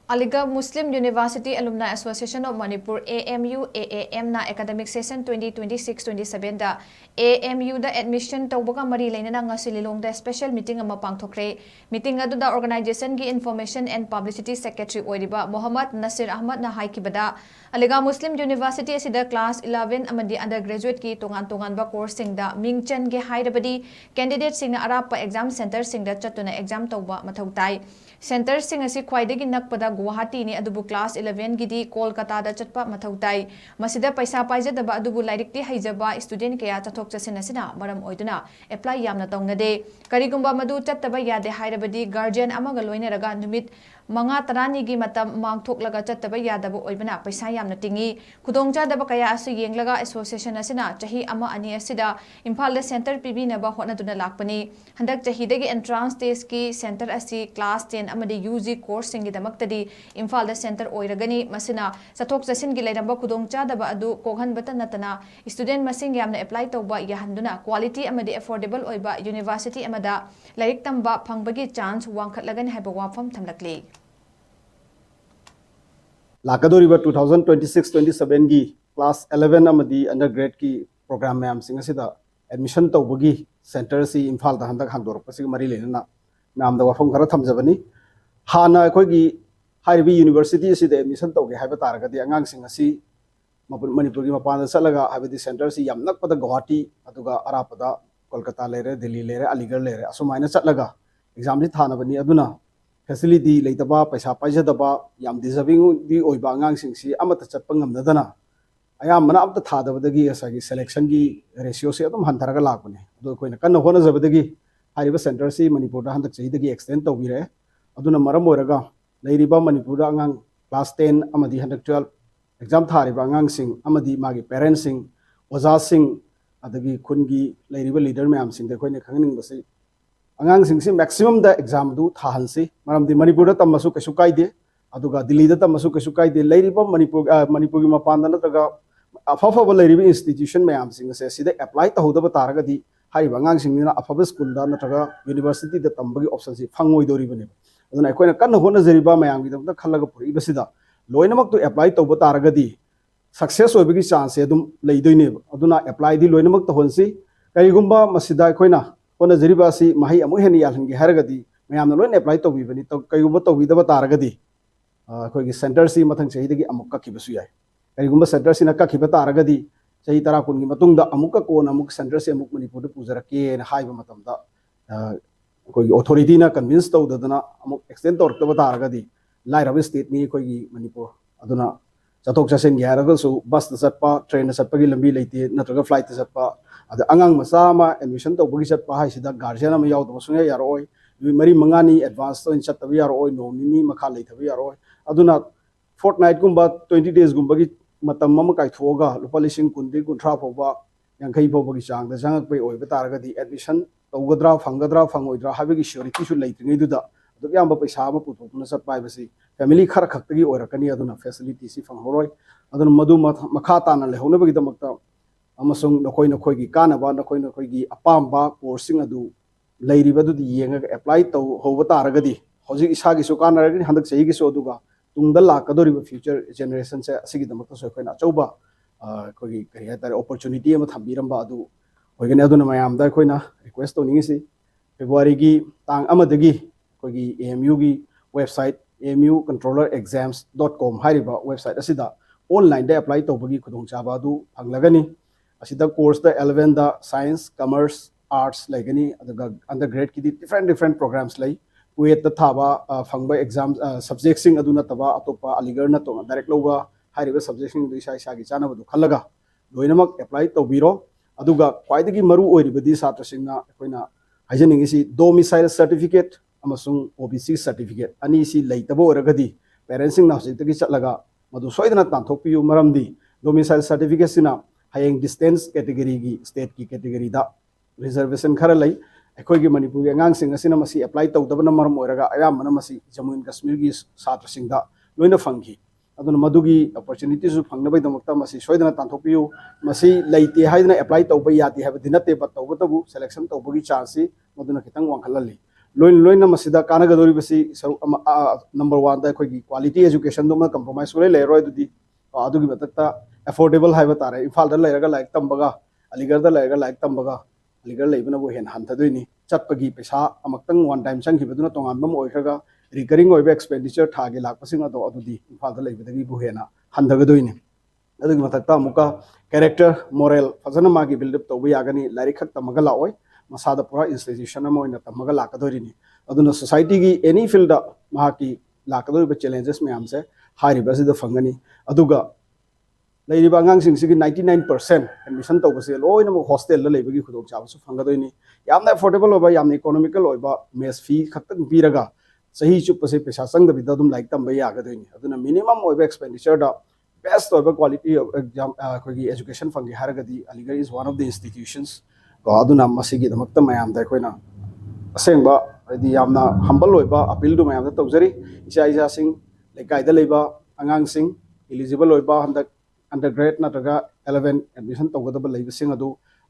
Aligarh Muslim University Alumni Association of Manipur AMU AAM na academic session 2026-27 da AMU da admission tawbaga mari lainana ngasi lilong da special meeting ama pangthokre. Meeting adu da organization gi information and publicity secretary oiriba Muhammad Nasir Ahmad na haikibada Aligarh Muslim University asida class 11 amadi undergraduate ki tongan ba course sing da mingchen ge hairabadi candidate sing na arapa exam center sing da chatuna exam tawba mathautai Center sing asi khwaidagi nakpada Guwahati ni adubu class 11 gidi Kolkata da chatpa mathautai masida paisa paijadaba adubu lairikti haijaba student kaya chathok chasin asina maram oiduna apply yamna tongnade karigumba madu chattaba yade hairabadi guardian amaga loinaraga numit manga tarani gi matam mangthoklaga chattaba yadaba oibana paisa yamna tingi khudongchadaba kaya asu yenglaga association asina chahi ama ani asida Imphal da center pibi na ba hotna duna lakpani handak chahi dagi entrance test ki center asi class 10 amadi UG course singi damaktadi Imphal da center oiragani masina sathok chasin gi leiramba khudongchadaba adu kokhanbata natana student masing yamna apply tawba yahanduna quality amadi affordable oiba university amada lairik tamba phangbagi chance wangkhatlagani haiba wafam thamlakli लाकदोरिबा 2026-27 की class 11 अमदी undergrad की programme ma'am सिंग असिदा admission तौबगी centre C Imphal दा हंदक हांगदोरपसि मरी लेना ma'am दा वफम खरा थमजबनी हाना अखोगी Hibi university असिदा admission तौगे हाइबा तारगदी अंगांग सिंग असि मणिपुर की मपान चलगा हाइबदी centre C यम नकपदा गुवाहाटी अदुगा अरापदा कोलकाता लेरे दिल्ली लेरे अलीगढ़ लेरे असुमाइना चलगा exam C थानबनी अदुना facility leitaba paisa paijadaba yam deserving di oiba angang singsi amata chatpa ngamnadana ayam mana amta thadabadagi asagi selection gi ratio se adum hantaraga lakune ado koina kanna hona zabadagi hariba center si manipur da handak chahidagi extend tawbire aduna maram oraga leiriba manipur da angang class 10 amadi handak 12 exam thariba angang sing amadi magi parents sing oja sing adagi khungi leiriba leader mayam sing de koina khangning basi angang sing si maximum da exam du thahan si maram di manipur da tamasu kesu kaide aduga delhi da tamasu kesu kaide leiriba manipur gi mapan da nataga afafa ba leiriba institution mayam sing se sida apply ta hoda ba taraga di hai bangang sing na afafa school da nataga university da tambagi option si phangoi dori bane aduna koina kan hona jeriba mayam gi da khalaga puri basida loinamak to apply to ba taraga di success oibagi chance edum leidoine aduna apply di loinamak to honsi kaigumba masida koina होना जरीबासी माही अमु हेन यालहनगे हरगदी मयामना lion apply तौबीबनी तो कईगुम तौबीदबा तारगदी अखोगी centre C मथंग चहीदगी अमुक कखिबसु याय कईगुम centre C न कखिबा तारगदी चही 10 कुनगी मतुंगदा अमुक कोन अमुक centre से अमुक मणिपुर पुजरके न हाइबा मतमदा अखोगी ऑथोरिटी ना कन्विंस तौददना अमुक एक्सटेंड तौरतबा तारगदी लाइरब स्टेट नि अखोगी मणिपुर अदुना चथोक चसेन यारगसु बस द चटपा ट्रेन चटपगी लंबी लेते नत्रगा फ्लाइट चटपा अद अंगांग मसा मा एडमिशन तौबगी चटपा हाइसिदा गार्जियन अमा यावदब सुंगे यारोय मरी मंगानी एडवांस तो चटबी यारोय नोमिनी मखा लेथबी यारोय अदुना फोर्टनाइट गुंबा 20 डेज गुंबगी मतम मम काइथोगा लुपा लिसिंग कुंदी कुंथ्रा फोबा यांखै फोबगी चांग द जंगक पे ओइबा तारगदी एडमिशन तौगद्रा फंगद्रा फंगोइद्रा हाबगी श्योरिटी सु लेत्रिङै दुदा अदुग याम पैसा अमा पुथोकना चटपाय बसी फैमिली खर खक्तगी ओरकनी अदुना फैसिलिटी सी फंगहोरोय अदुना मदु मखा ताना लेहोनबगी दमक्ता अमसुंग नखोय नखोयगी कानबा नखोय नखोयगी अपाम्बा कोर्सिंग अदु लेरिबदुदि येंगा अप्लाई तौ होबा तारगदी हौजिक इसागी सु कानरगनी हंदक सहीगी सु अदुगा तुंगदा लाकदोरिबा फ्यूचर जनरेशन से असिगी दमक्ता सो खोयना चौबा कोगी करि हातारे अपॉर्चुनिटी अमा थंबिरंबा अदु होयगने अदुना मयामदा खोयना रिक्वेस्ट तोनिंगिसी फेब्रुवारी की तांग अमदगी कोगी AMU की वेबसाइट amucontrollerexams.com हाइरिबा वेबसाइट असिदा ऑनलाइन दे अप्लाई तौबगी खुदोंचाबा अदु फंगलगनी असिदा कोर्स द 11 द साइंस कॉमर्स आर्ट्स लेगनी अदुगा अंडरग्रेड की डिफरेंट प्रोग्राम्स लई कुएट द थाबा फंगबा एग्जाम सब्जेक्ट सिंग अदुना तबा अतोपा अलीगढ़ न तो डायरेक्ट लोबा हाइरिबा सब्जेक्ट सिंग दुइसा इसागी चानबदु खलगा लोइनमक अप्लाई तौबीरो अदुगा क्वाइदगी मरु ओइरिबदी छात्र सिंगना अखोइना हाइजनिंगिसी डोमिसाइल सर्टिफिकेट अमसुंग OBC सर्टिफिकेट अनि सी लेतबो ओरगदी पेरेंट्स सिंग ना हजितगी चलगा मदु सोइदना तांथोकपियु मरमदी डोमिसाइल सर्टिफिकेट सिना हयेंग डिस्टेंस कैटेगरी की स्टेट की कैटेगरी दा रिजर्वेशन खरा लई अखोगी मणिपुर अंगांग सिंग असिना मसी अप्लाई तौदबना मरम ओरगा अयामना मसी जम्मू एंड कश्मीर की छात्र सिंग दा लोइना फंगी अदुना मदुगी अपॉर्चुनिटी सु फंगनबई दमक्ता मसी सोइदना तांथोकपियु मसी लेते हाइदना अप्लाई तौबा यादि हाबदि नते बत तौबतबु सिलेक्शन तौबगी चांस सी मदुना खितंग वांखलली लोइन लोइन मसिदा कानगदोरी बसी नंबर 1 दा अखोगी क्वालिटी एजुकेशन दो कंप्रोमाइज सुले लेरोय दुदी अदुगी मतकता अफोर्डेबल हाइबा तारे इम्फाल दा लेरगा लाइक तंबगा अलीगढ़ दा लेरगा लाइक तंबगा अलीगढ़ लेबना बो हेन हंथदोइनी चटपगी पैसा अमक्तंग वन टाइम संखिबदुना तोंगानबम ओइखरगा रिकरिंग ओइबे एक्सपेंडिचर थागे लाकपसिंग अदो अदुदी इम्फाल दा लेबदगी बो हेना हंथगदोइनी अदुगी मतकता मुका कैरेक्टर मोरल फजना मागी बिल्डअप तोबो यागनी लाइरिक खक तमगा लाओय मसादा पूरा इंस्टीट्यूशन अमा ओइना तमगा लाकदोरिनी अदुना सोसाइटी की एनी फील्ड माकी लाकदोरिबा चैलेंजेस मैम से हारिबसिदा फंगनी अदुगा लेरिबा अंगांसिंग सिगी 99% एडमिशन तौबसे लोइना हॉस्टेल लेबगी खुदोक चाबसु फंगदोइनी यामना अफोर्डेबल ओबा यामना इकोनॉमिकल ओबा मेस फी खतक पीरगा सही चुपसे पैसा संगदबिदा दुम लाइक तंबा यागदोइनी अदुना मिनिमम ओबा एक्सपेंडिचर दा बेस्ट ओबा क्वालिटी ऑफ एग्जाम अखोगी एजुकेशन फंगे हारगदी Aligarh is one of the institutions को अदुना मसिगी दमक्ता मयाम दा खोइना असेंबा हदी यामना हम्बल ओबा अपील दु मयाम दा तौजरी इसा इसा सिंग लेकाइदा लेबा अंगांग सिंग एलिजिबल ओबा हंदक अंडरग्रेड नत्रगा 11 एडमिशन तौगदब लेबसिंग अदु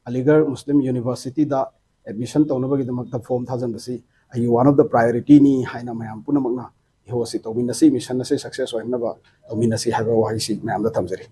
अलीगढ़ मुस्लिम यूनिवर्सिटी दा एडमिशन तौनबगी दमक्ता फॉर्म थाजन बसी I one of the priority नी हाइना मयाम पुनमकना इहोसी तौमिनसी मिशन से सक्सेस होइनबा तौमिनसी हाइबा वाहिसी मयाम दा थमजरी।